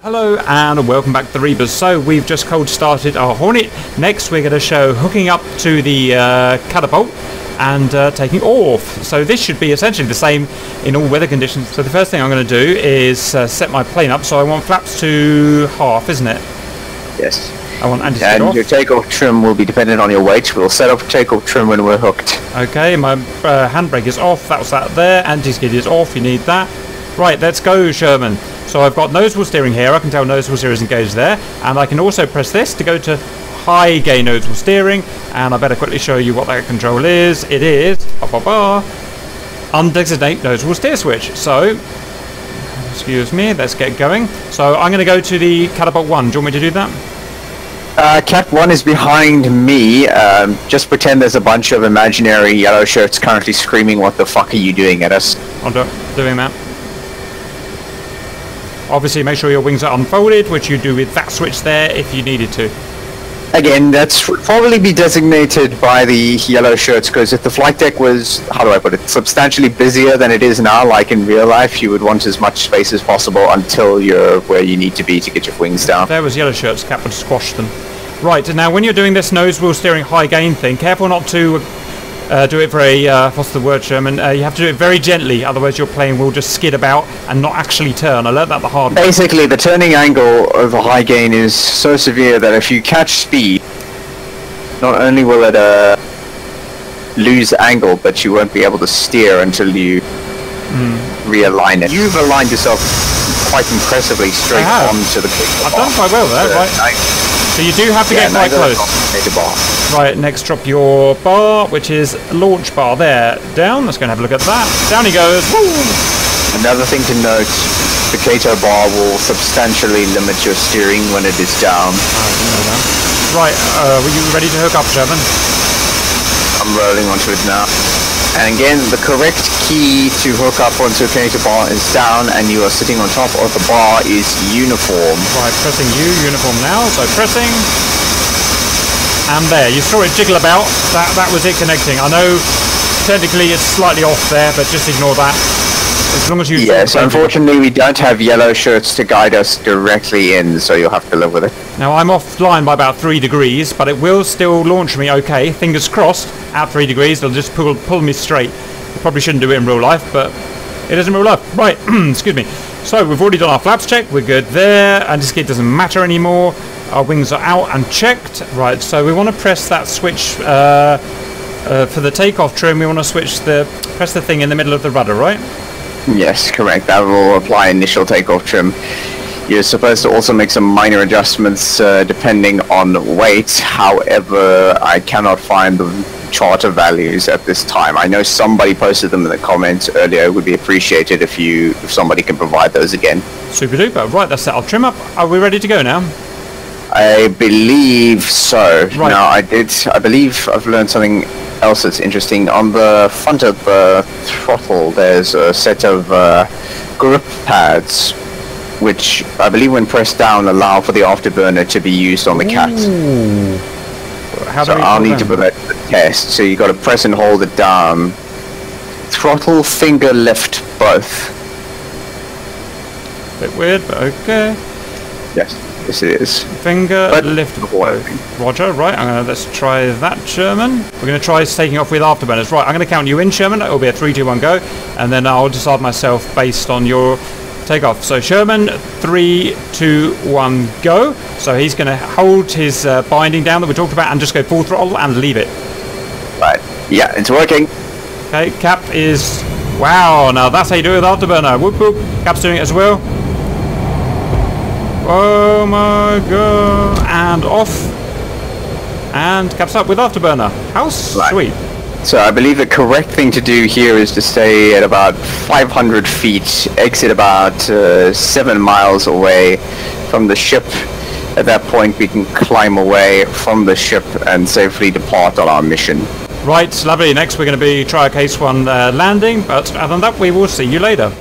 Hello and welcome back to the Reapers. So we've just cold started our Hornet. Next we're going to show hooking up to the catapult and taking off. So this should be essentially the same in all weather conditions. So the first thing I'm going to do is set my plane up. So I want flaps to half, isn't it? Yes. I want anti-skid off. And your takeoff trim will be dependent on your weight. We'll set up takeoff trim when we're hooked. Okay, my handbrake is off. That was that there. Anti-skid is off. You need that. Right, let's go, Sherman. So I've got nose wheel steering here. I can tell nose wheel steering is engaged there. And I can also press this to go to high gain nose wheel steering. And I better quickly show you what that control is. It is undesignate nose wheel steer switch. So, excuse me, let's get going. So I'm going to go to the catapult 1. Do you want me to do that? Cat 1 is behind me. Just pretend there's a bunch of imaginary yellow shirts currently screaming, "What the fuck are you doing?" at us. I'm doing that. Obviously, make sure your wings are unfolded, which you do with that switch there if you needed to. Again, that's would probably be designated by the yellow shirts, because if the flight deck was, how do I put it, substantially busier than it is now, like in real life, you would want as much space as possible until you're where you need to be to get your wings down. There was yellow shirts, Cap would squash them. Right, now when you're doing this nose wheel steering high gain thing, careful not to do it very, what's the word, Sherman? You have to do it very gently, otherwise your plane will just skid about and not actually turn. I learned that the hard way. Basically, the turning angle of a high gain is so severe that if you catch speed, not only will it lose angle, but you won't be able to steer until you realign it. You've aligned yourself quite impressively straight onto the bar. I've done quite well there, right? So you do have to get quite close. Right, next drop your bar, which is launch bar there. Down, let's go and have a look at that. Down he goes. Woo! Another thing to note, the Kato bar will substantially limit your steering when it is down. Right, were you ready to hook up, Sherman? I'm rolling onto it now. And again, the correct key to hook up onto a Kato bar is down, and you are sitting on top of the bar is uniform. Right, pressing uniform now, so pressing. And there, you saw it jiggle about. That was it connecting. I know technically it's slightly off there, but just ignore that. As long as you... Yes, unfortunately we don't have yellow shirts to guide us directly in, so you'll have to live with it. Now I'm offline by about 3 degrees, but it will still launch me okay. Fingers crossed, at 3 degrees, it'll just pull me straight. You probably shouldn't do it in real life, but it is in real life. Right, excuse me. So we've already done our flaps check, we're good there. Anti-skid doesn't matter anymore. Our wings are out and checked. Right, so we want to press that switch for the takeoff trim. We want to press the thing in the middle of the rudder, right? Yes, correct. That will apply initial takeoff trim. You're supposed to also make some minor adjustments depending on weight. However, I cannot find the charter values at this time. I know somebody posted them in the comments earlier. It would be appreciated if somebody can provide those again. Super duper. Right, that's set our trim up. Are we ready to go now? I believe so. Right. Now, I believe I've learned something else that's interesting. On the front of the throttle, there's a set of grip pads, which I believe when pressed down allow for the afterburner to be used on the cat. So I'll need to put that to the test. So you got to press and hold it down. Throttle, finger, lift, both. Bit weird, but okay. Yes. Yes, it is. Finger, lift, Roger, right, let's try that, Sherman. We're going to try taking off with afterburners. Right, I'm going to count you in, Sherman. It will be a 3, 2, 1, go. And then I'll decide myself based on your takeoff. So, Sherman, 3, 2, 1, go. So he's going to hold his binding down that we talked about and just go full throttle and leave it. Right, yeah, it's working. Okay, Cap is... Wow, now that's how you do it with afterburner. Whoop, whoop. Cap's doing it as well. Oh my god, and off, and caps up with afterburner. How sweet. So I believe the correct thing to do here is to stay at about 500 feet, exit about 7 miles away from the ship. At that point we can climb away from the ship and safely depart on our mission. Right, lovely. Next we're going to try a case 1 landing, but other than that we will see you later.